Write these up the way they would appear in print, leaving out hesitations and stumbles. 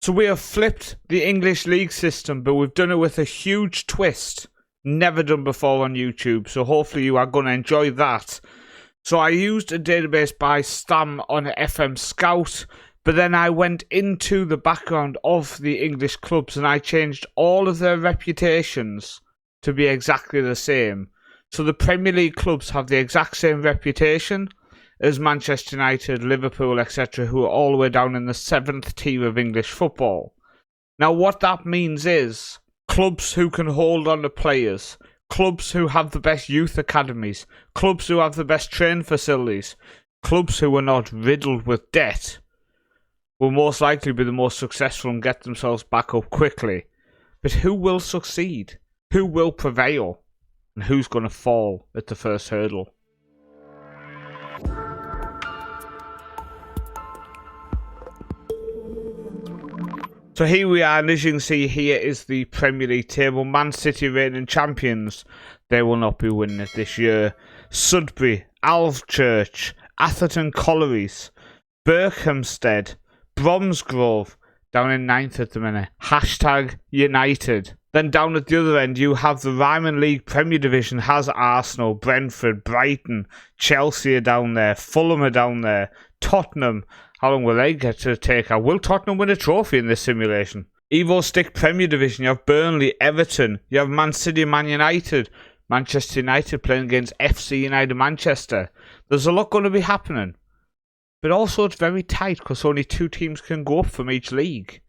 So we have flipped the English league system, but we've done it with a huge twist. Never done before on YouTube, so hopefully you are going to enjoy that. So I used a database by Stam on FM Scout, but then I went into the background of the English clubs and I changed all of their reputations to be exactly the same. So the Premier League clubs have the exact same reputation as Manchester United, Liverpool, etc., who are all the way down in the 7th tier of English football. Now what that means is clubs who can hold on to players, clubs who have the best youth academies, clubs who have the best training facilities, clubs who are not riddled with debt will most likely be the most successful and get themselves back up quickly. But who will succeed? Who will prevail? And who's going to fall at the first hurdle? So here we are, and as you can see, here is the Premier League table. Man City reigning champions. They will not be winning it this year. Sudbury, Alvechurch, Atherton Collieries, Berkhamsted, Bromsgrove, down in 9th at the minute. Hashtag United. Then down at the other end, you have the Ryman League Premier Division has Arsenal, Brentford, Brighton, Chelsea are down there, Fulham are down there, Tottenham. How long will they get to take out? Will Tottenham win a trophy in this simulation? Evo Stick Premier Division, you have Burnley, Everton, you have Man City, Man United, Manchester United playing against FC United Manchester. There's a lot going to be happening. But also it's very tight because only 2 teams can go up from each league.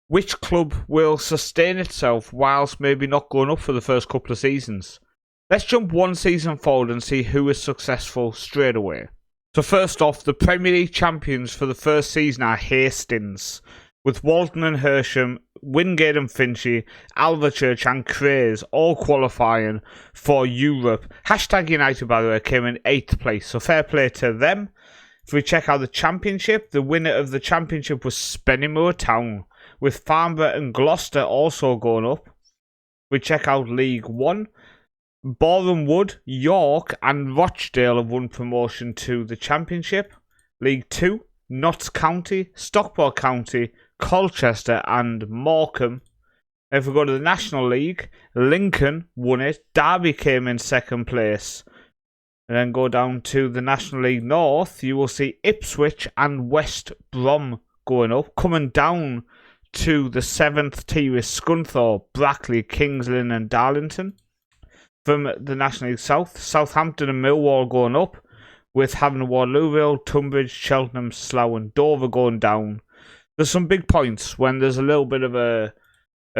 Which club will sustain itself whilst maybe not going up for the first couple of seasons? Let's jump one season forward and see who is successful straight away. So first off, the Premier League champions for the first season are Hastings, with Walton and Hersham, Wingate and Finchley, Alvechurch and Craze all qualifying for Europe. Hashtag United, by the way, came in 8th place, so fair play to them. If we check out the championship, the winner of the championship was Spennymoor Town, with Farnborough and Gloucester also going up. If we check out League 1, Boreham Wood, York and Rochdale have won promotion to the Championship. League 2, Notts County, Stockport County, Colchester and Morecambe. If we go to the National League, Lincoln won it, Derby came in 2nd place. And then go down to the National League North, you will see Ipswich and West Brom going up. Coming down to the 7th tier is Scunthorpe, Brackley, Kings Lynn and Darlington. From the National League South, Southampton and Millwall going up, with Haverford, Louisville, Tunbridge, Cheltenham, Slough and Dover going down. There's some big points when there's a little bit of a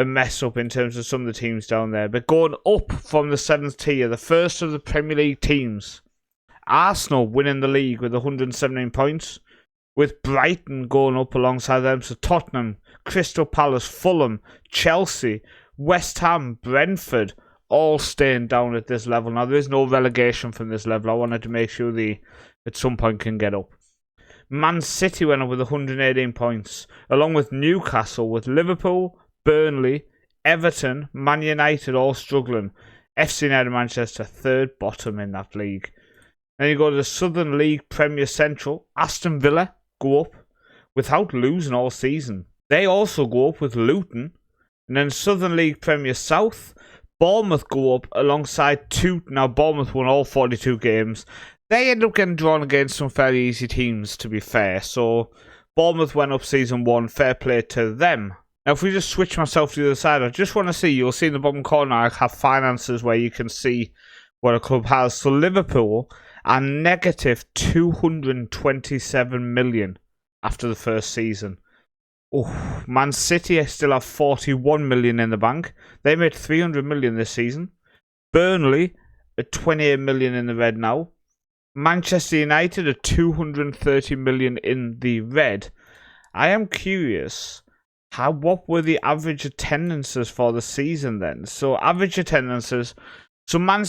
mess up in terms of some of the teams down there. But going up from the 7th tier, the first of the Premier League teams, Arsenal winning the league with 117 points, with Brighton going up alongside them. So Tottenham, Crystal Palace, Fulham, Chelsea, West Ham, Brentford, all staying down at this level. Now, there is no relegation from this level. I wanted to make sure they, at some point, can get up. Man City went up with 118 points, along with Newcastle, with Liverpool, Burnley, Everton, Man United all struggling. FC United Manchester, 3rd bottom in that league. Then you go to the Southern League Premier Central. Aston Villa go up without losing all season. They also go up with Luton. And then Southern League Premier South, Bournemouth go up alongside 2. Now, Bournemouth won all 42 games. They end up getting drawn against some fairly easy teams, to be fair. So, Bournemouth went up season 1. Fair play to them. Now, if we just switch myself to the other side, I just want to see, you'll see in the bottom corner, I have finances where you can see what a club has. So, Liverpool are negative 227 million after the first season. Oh, Man City still have 41 million in the bank. They made 300 million this season. Burnley are 28 million in the red now. Manchester United are 230 million in the red. I am curious, what were the average attendances for the season then? So average attendances. So Man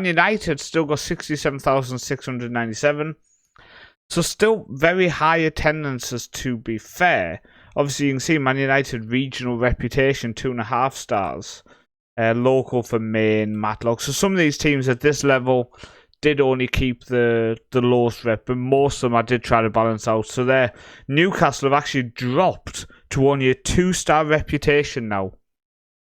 United still got 67,697. So still very high attendances, to be fair. Obviously, you can see Man United regional reputation, 2.5 stars. Local for Maine, Matlock. So some of these teams at this level did only keep the lowest rep, but most of them I did try to balance out. So there, Newcastle have actually dropped to only a 2-star reputation now.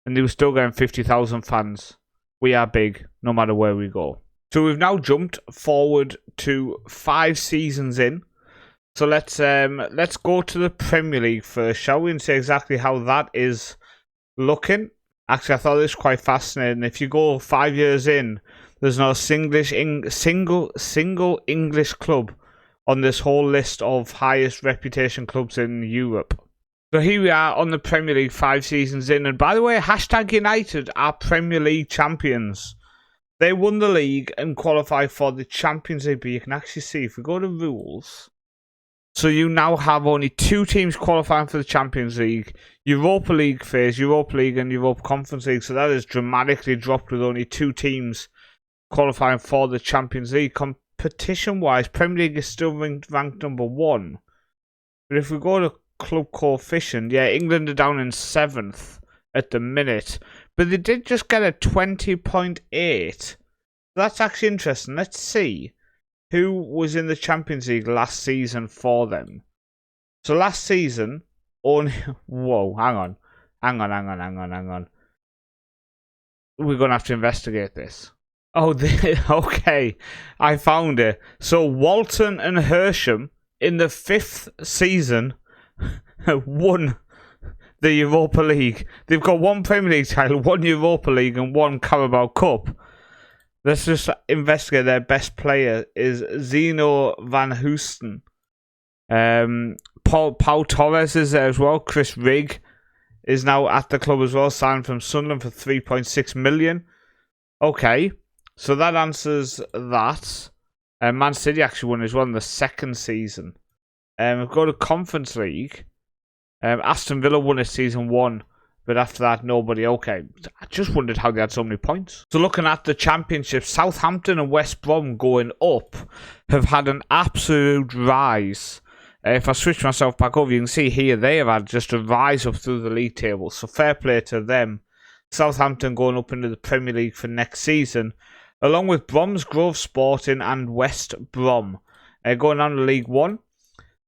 And they were still getting 50,000 fans. We are big, no matter where we go. So we've now jumped forward to 5 seasons in. So let's go to the Premier League first, shall we, and see exactly how that is looking. Actually, I thought this was quite fascinating. If you go 5 years in, there's not a single English club on this whole list of highest reputation clubs in Europe. So here we are on the Premier League 5 seasons in. And by the way, hashtag United are Premier League champions. They won the league and qualified for the Champions League. But you can actually see, if we go to rules, so you now have only 2 teams qualifying for the Champions League. Europa League phase, Europa League and Europa Conference League. So that has dramatically dropped with only 2 teams qualifying for the Champions League. Competition-wise, Premier League is still ranked number 1. But if we go to club coefficient, yeah, England are down in 7th at the minute. But they did just get a 20.8. That's actually interesting. Let's see who was in the Champions League last season for them. So last season, only... Whoa, hang on. We're going to have to investigate this. Oh, okay. I found it. So Walton and Hersham in the 5th season won the Europa League. They've got 1 Premier League title, 1 Europa League and 1 Carabao Cup. Let's just investigate. Their best player is Zeno Van Hoosten. Paul Torres is there as well. Chris Rigg is now at the club as well, signed from Sunderland for 3.6 million. Okay, so that answers that. Man City actually won as well in the 2nd season. We've got a Conference League. Aston Villa won it season 1, but after that, nobody. Okay, I just wondered how they had so many points. So looking at the Championship, Southampton and West Brom going up have had an absolute rise. If I switch myself back over, you can see here they have had just a rise up through the league table. So fair play to them. Southampton going up into the Premier League for next season, along with Bromsgrove Sporting and West Brom going on to League 1.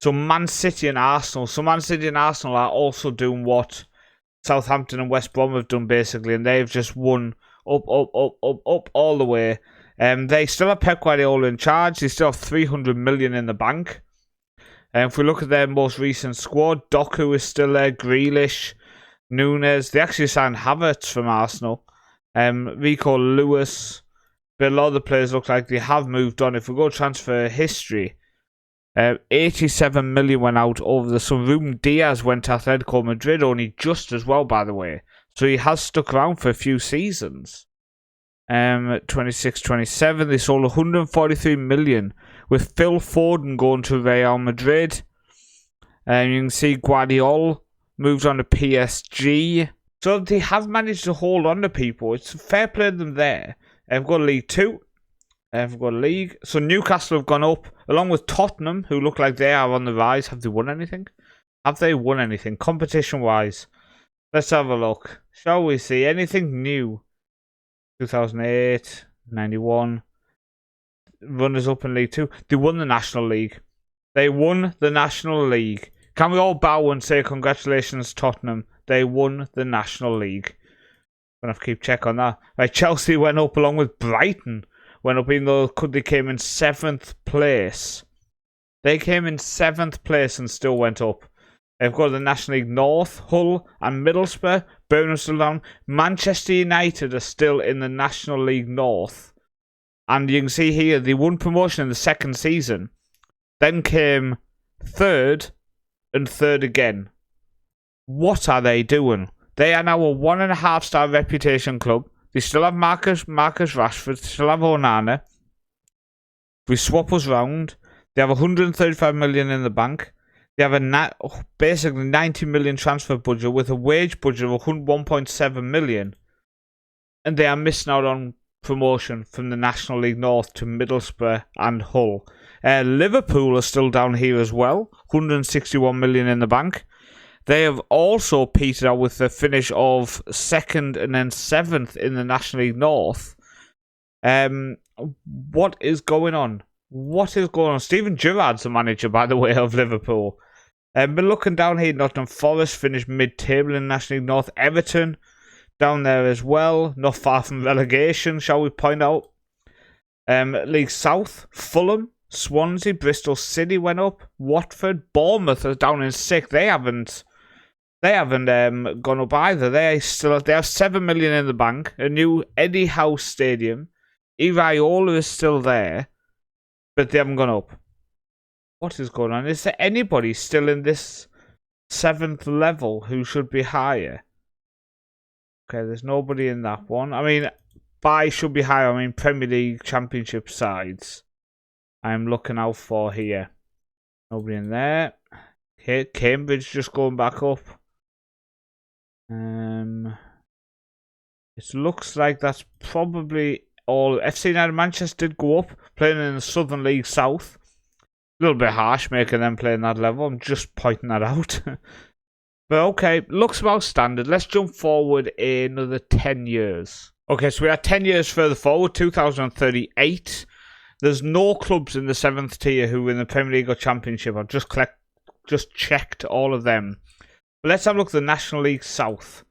So Man City and Arsenal. So Man City and Arsenal are also doing what Southampton and West Brom have done basically, and they've just won up all the way. They still have Pep Guardiola in charge. They still have 300 million in the bank. If we look at their most recent squad, Doku is still there, Grealish, Nunes. They actually signed Havertz from Arsenal. Rico Lewis. But a lot of the players look like they have moved on. If we go transfer history, 87 million went out over the summer. Ruben Diaz went to Atletico Madrid, only just as well, by the way. So he has stuck around for a few seasons. 26-27, they sold 143 million, with Phil Foden going to Real Madrid. You can see Guardiola moved on to PSG. So they have managed to hold on to people. It's fair play to them there. We've got League 2. We've got League. So Newcastle have gone up, along with Tottenham, who look like they are on the rise. Have they won anything? Have they won anything competition-wise? Let's have a look. Shall we see anything new? 2008, 91. Runners up in League 2. They won the National League. They won the National League. Can we all bow and say congratulations, Tottenham? They won the National League. Gonna have to keep check on that. Right, Chelsea went up along with Brighton. Went up even though they came in 7th place. They came in 7th place and still went up. They've got the National League North, Hull and Middlesbrough. Birmingham still down. Manchester United are still in the National League North. And you can see here, they won promotion in the 2nd season. Then came 3rd and 3rd again. What are they doing? They are now a 1.5-star reputation club. They still have Marcus Rashford. They still have Onana. If we swap us round, they have 135 million in the bank. They have basically 90 million transfer budget with a wage budget of 1.7 million. And they are missing out on promotion from the National League North to Middlesbrough and Hull. Liverpool are still down here as well. 161 million in the bank. They have also petered out with the finish of 2nd and then 7th in the National League North. What is going on? What is going on? Steven Gerrard's the manager, by the way, of Liverpool. But looking down here, Nottingham Forest finished mid-table in National League North. Everton down there as well, not far from relegation, shall we point out. League South, Fulham, Swansea, Bristol City went up. Watford, Bournemouth are down in 6th. They haven't gone up either. They have 7 million in the bank. A new Eddie Howe Stadium. Iraola is still there, but they haven't gone up. What is going on? Is there anybody still in this 7th level who should be higher? Okay, there's nobody in that one. I mean, by should be higher. I mean, Premier League Championship sides. I'm looking out for here. Nobody in there. Okay, Cambridge just going back up. It looks like that's probably all. FC United Manchester did go up, playing in the Southern League South. A little bit harsh making them play in that level. I'm just pointing that out. But okay, looks about standard. Let's jump forward another 10 years. Okay, so we are 10 years further forward, 2038. There's no clubs in the 7th tier who are in the Premier League or Championship. I've just checked all of them. But let's have a look at the National League South.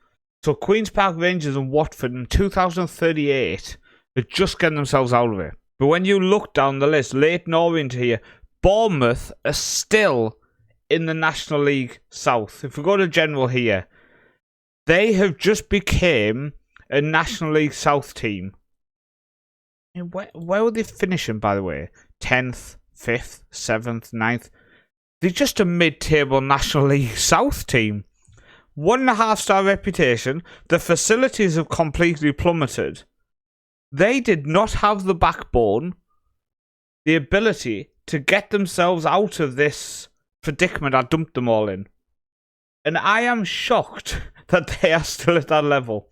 So Queen's Park Rangers and Watford in 2038 are just getting themselves out of it. But when you look down the list, Leyton Orient here, Bournemouth are still in the National League South. If we go to general here, they have just became a National League South team. Where were they finishing, by the way? 10th, 5th, 7th, 9th. They're just a mid-table National League South team. 1.5-star reputation. The facilities have completely plummeted. They did not have the backbone, the ability to get themselves out of this predicament I dumped them all in. And I am shocked that they are still at that level.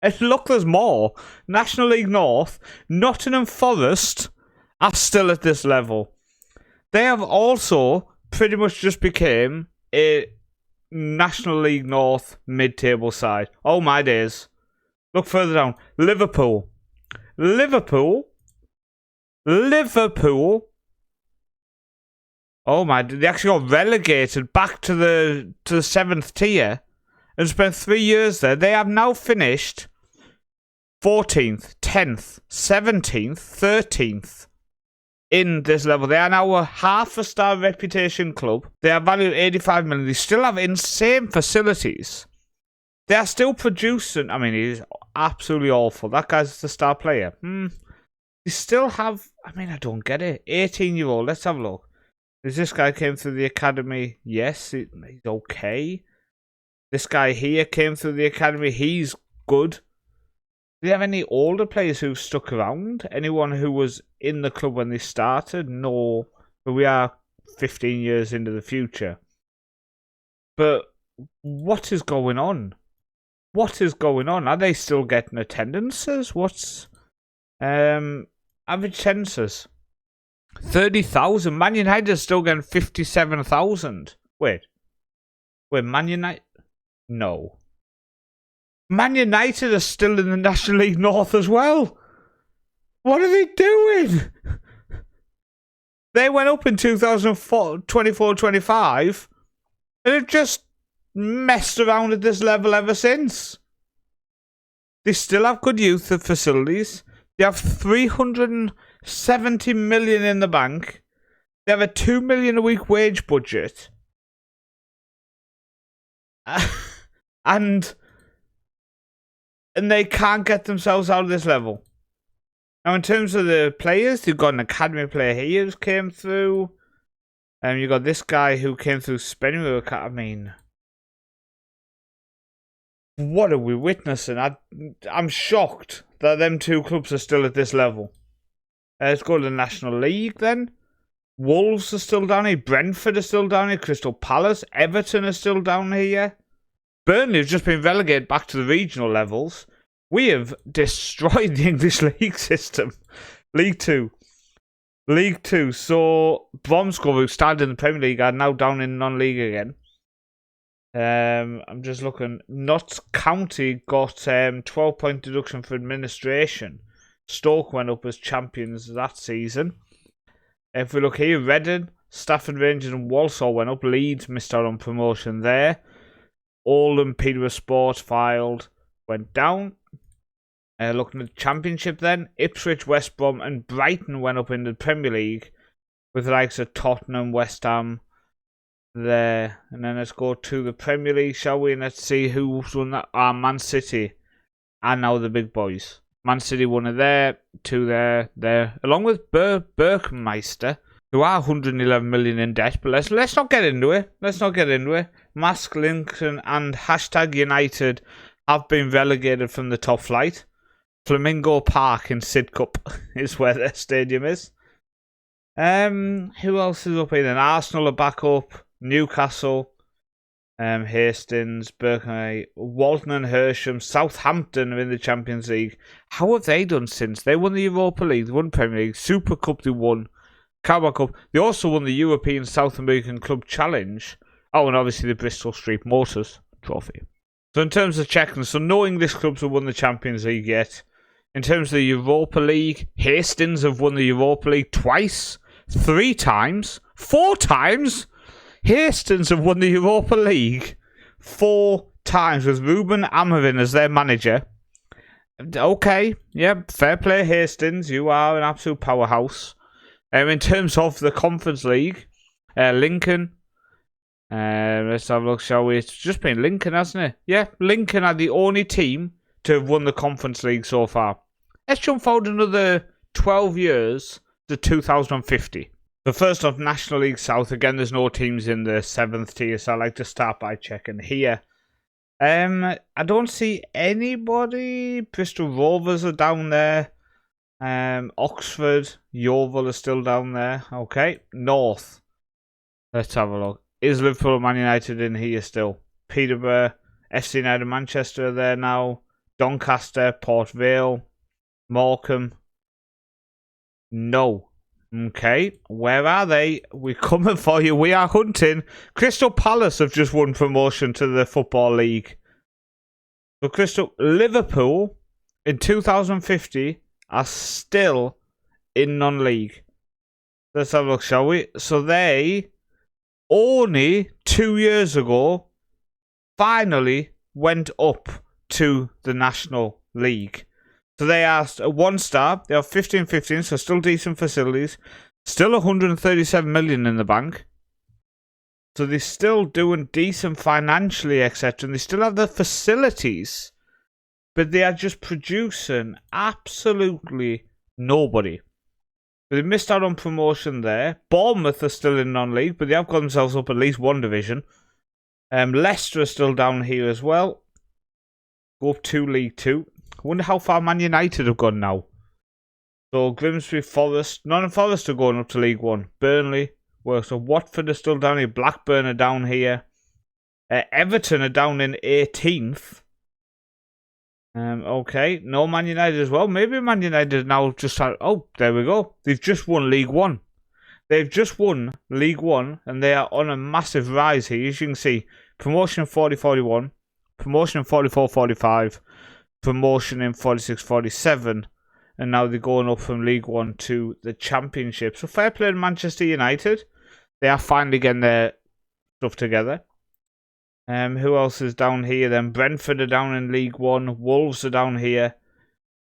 And look, there's more. National League North, Nottingham Forest are still at this level. They have also pretty much just became a National League North mid-table side. Oh my days. Look further down. Liverpool. Oh my, they actually got relegated back to the 7th tier and spent 3 years there. They have now finished 14th, 10th, 17th, 13th in this level. They are now a half-a-star reputation club. They are valued at 85 million. They still have insane facilities. They are still producing. I mean, he's absolutely awful. That guy's the star player. They still have. I mean, I don't get it. 18-year-old. Let's have a look. Does this guy came through the academy? Yes, he's okay. This guy here came through the academy. He's good. Do you have any older players who've stuck around? Anyone who was in the club when they started? No. But we are 15 years into the future. But what is going on? What is going on? Are they still getting attendances? What's average attendances? 30,000. Man United is still getting 57,000. Wait, Man United? No. Man United are still in the National League North as well. What are they doing? They went up in 2024-25 and have just messed around at this level ever since. They still have good youth facilities. They have 370 million in the bank. They have a 2 million a week wage budget. And they can't get themselves out of this level. Now, in terms of the players, you've got an academy player here who came through. And you got this guy who came through Spain. I mean, what are we witnessing? I'm shocked that them two clubs are still at this level. Let's go to the National League then. Wolves are still down here. Brentford are still down here. Crystal Palace. Everton are still down here. Burnley have just been relegated back to the regional levels. We have destroyed the English league system. League Two. So Bromsgrove, who started in the Premier League, are now down in non-league again. I'm just looking. Notts County got 12-point deduction for administration. Stoke went up as champions that season. If we look here, Reading, Stafford Rangers and Walsall went up. Leeds missed out on promotion there. Oldham, Peterborough Sports filed, went down. Looking at the Championship then, Ipswich, West Brom and Brighton went up into the Premier League with the likes of Tottenham, West Ham there. And then let's go to the Premier League, shall we? And let's see who's won that. Man City are now the big boys. Man City won it there, 2 there, along with Berkmeister, who are 111 million in debt. But let's not get into it. Mask Lincoln and Hashtag United have been relegated from the top flight. Flamingo Park in Sidcup is where their stadium is. Who else is up here then? Arsenal are back up. Newcastle, Hastings, Berkeley, Walton and Hersham, Southampton are in the Champions League. How have they done since? They won the Europa League, they won Premier League, Super Cup they won, Carabao Cup. They also won the European South American Club Challenge. Oh, and obviously the Bristol Street Motors Trophy. So in terms of checking, so no English clubs have won the Champions League yet. In terms of the Europa League, Hastings have won the Europa League twice, 3 times, 4 times. Hastings have won the Europa League 4 times with Ruben Amorim as their manager. Okay, yeah, fair play Hastings. You are an absolute powerhouse. In terms of the Conference League, Lincoln. Let's have a look, shall we? It's just been Lincoln, hasn't it? Yeah, Lincoln are the only team to have won the Conference League so far. Let's jump forward another 12 years to 2050. The first off, National League South. Again, there's no teams in the 7th tier, so I like to start by checking here. I don't see anybody. Bristol Rovers are down there. Oxford, Yeovil are still down there. Okay, North. Let's have a look. Is Liverpool and Man United in here still? Peterborough, FC United Manchester are there now. Doncaster, Port Vale, Morecambe. No. Okay, where are they? We're coming for you. We are hunting. Crystal Palace have just won promotion to the Football League. So Liverpool in 2050 are still in non-league. Let's have a look, shall we? So they only 2 years ago finally went up to the National League. So they are a 1-star. They are 15-15, so still decent facilities. Still 137 million in the bank. So they're still doing decent financially, etc. And they still have the facilities. But they are just producing absolutely nobody. But they missed out on promotion there. Bournemouth are still in non-league, but they have got themselves up at least one division. Leicester are still down here as well. Go up to League 2. I wonder how far Man United have gone now. So Grimsby, Forest. Nottingham Forest are going up to League 1. Burnley. Well, so Watford are still down here. Blackburn are down here. Everton are down in 18th. Okay. No Man United as well. Maybe Man United now just... Oh, there we go. They've just won League 1. They've just won League 1 and they are on a massive rise here. As you can see, promotion in 40-41. Promotion in 44-45. Promotion in 46-47, and now they're going up from League 1 to the Championship. So fair play to Manchester United. They are finally getting their stuff together. Who else is down here then? Brentford are down in League 1. Wolves are down here.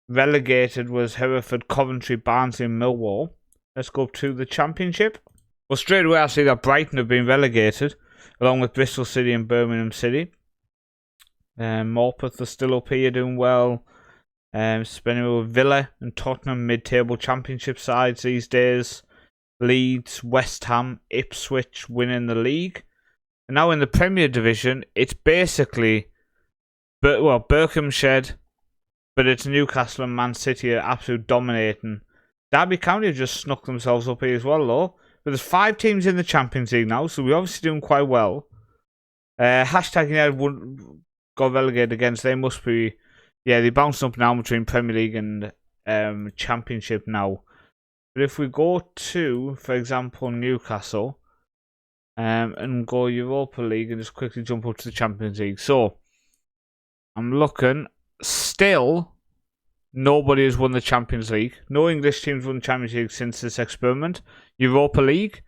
Relegated was Hereford, Coventry, Barnsley and Millwall. Let's go up to the Championship. Well, straight away I see that Brighton have been relegated, along with Bristol City and Birmingham City. Morpeth are still up here doing well. Spending with Villa and Tottenham, mid-table Championship sides these days. Leeds, West Ham, Ipswich winning the league. And now in the Premier Division, it's basically Berkhamsted, but it's Newcastle and Man City are absolutely dominating. Derby County have just snuck themselves up here as well, though. But there's 5 teams in the Champions League now, so we're obviously doing quite well. Hashtag United got relegated against. They must be... Yeah, they bounced up now between Premier League and Championship now. But if we go to, for example, Newcastle, and go Europa League and just quickly jump up to the Champions League. So, I'm looking. Still, nobody has won the Champions League. No English teams won the Champions League since this experiment. Europa League.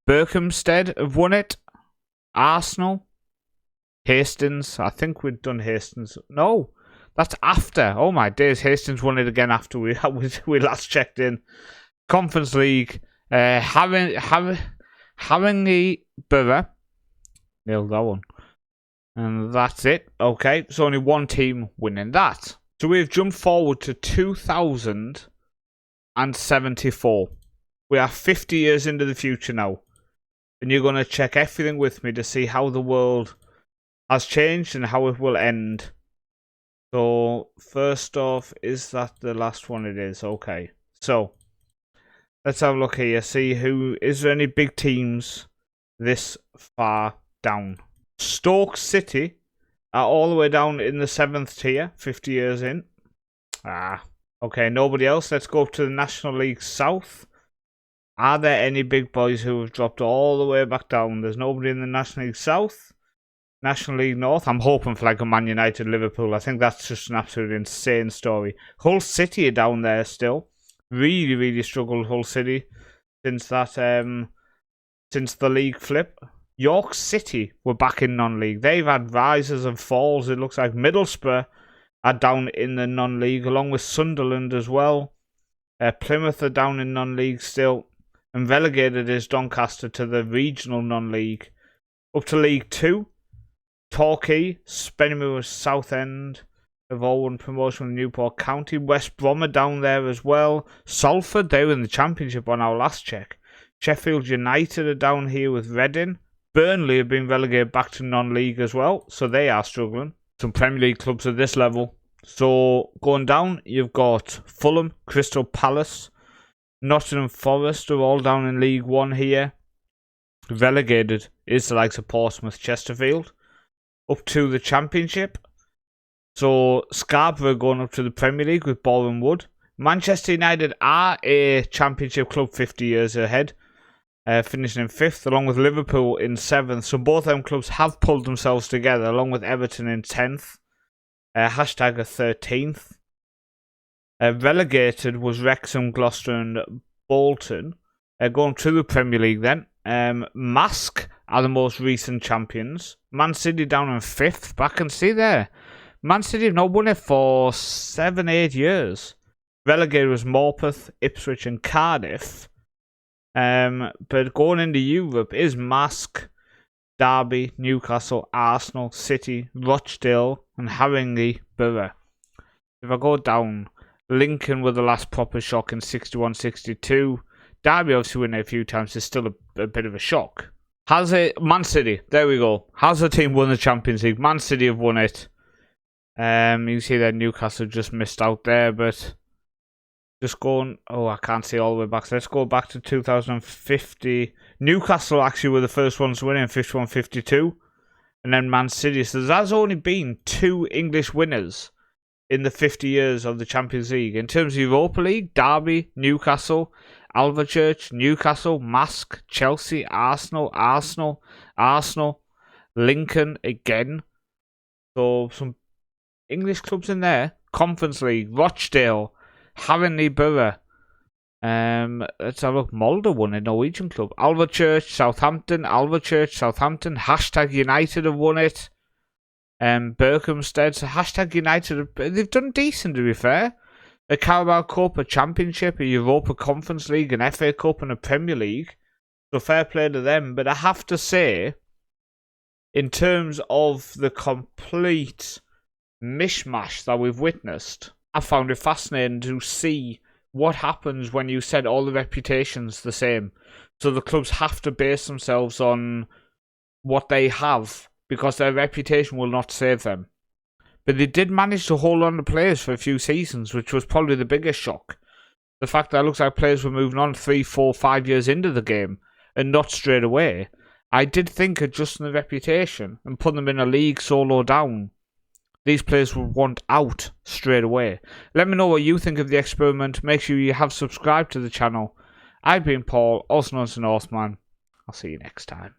Berkhamsted have won it. Arsenal. Hastings. I think we've done Hastings. No, that's after. Oh my days. Hastings won it again after we last checked in. Conference League. Haringey Borough. Nailed that one. And that's it. Okay, so only one team winning that. So we've jumped forward to 2074. We are 50 years into the future now. And you're going to check everything with me to see how the world has changed and how it will end. So, first off, is that the last one? It is. Okay. So, let's have a look here. See is there any big teams this far down? Stoke City are all the way down in the 7th tier, 50 years in. Okay, nobody else. Let's go up to the National League South. Are there any big boys who have dropped all the way back down? There's nobody in the National League South. National League North. I'm hoping for like a Man United Liverpool. I think that's just an absolutely insane story. Hull City are down there still. Really, really struggled Hull City since the league flip. York City were back in non-league. They've had rises and falls. It looks like Middlesbrough are down in the non-league, along with Sunderland as well. Plymouth are down in non-league still. And relegated is Doncaster to the regional non-league. Up to League 2. Torquay, Spennymoor, Southend have all won promotion with Newport County. West Brom are down there as well. Salford, they were in the Championship on our last check. Sheffield United are down here with Reading. Burnley have been relegated back to non-league as well, so they are struggling. Some Premier League clubs at this level. So, going down, you've got Fulham, Crystal Palace, Nottingham Forest are all down in League 1 here. Relegated is the likes of Portsmouth, Chesterfield. Up to the Championship. So, Scarborough going up to the Premier League with Boreham Wood. Manchester United are a Championship club 50 years ahead. Finishing in 5th, along with Liverpool in 7th. So both them clubs have pulled themselves together, along with Everton in 10th. Hashtag a 13th. Relegated was Wrexham, Gloucester and Bolton. Going to the Premier League then. Mask are the most recent champions. Man City down in 5th. But I can see there. Man City have not won it for 7-8 years. Relegated was Morpeth, Ipswich and Cardiff. But going into Europe is Mask, Derby, Newcastle, Arsenal, City, Rochdale and Haringey Borough. If I go down, Lincoln were the last proper shock in 61-62. Derby obviously winning a few times is still a bit of a shock. Man City, there we go. Has the team won the Champions League? Man City have won it. You see that Newcastle just missed out there, but just going, I can't see all the way back. So let's go back to 2050. Newcastle actually were the first ones to win in 51-52. And then Man City. So there's only been 2 English winners in the 50 years of the Champions League. In terms of Europa League, Derby, Newcastle, Alvechurch, Newcastle, Mask, Chelsea, Arsenal, Lincoln again. So some English clubs in there. Conference League, Rochdale, Haringey Borough. Let's have a look. Molde won a Norwegian club. Alvechurch, Southampton. Hashtag United have won it. Berkhamsted. So hashtag United. They've done decent, to be fair. A Carabao Cup, a Championship, a Europa Conference League, an FA Cup and a Premier League. So fair play to them. But I have to say, in terms of the complete mishmash that we've witnessed, I found it fascinating to see what happens when you set all the reputations the same. So the clubs have to base themselves on what they have, because their reputation will not save them. But they did manage to hold on to players for a few seasons, which was probably the biggest shock. The fact that it looks like players were moving on 3, 4, 5 years into the game, and not straight away. I did think adjusting the reputation and putting them in a league so low down, these players would want out straight away. Let me know what you think of the experiment. Make sure you have subscribed to the channel. I've been Paul, also known as Northman. I'll see you next time.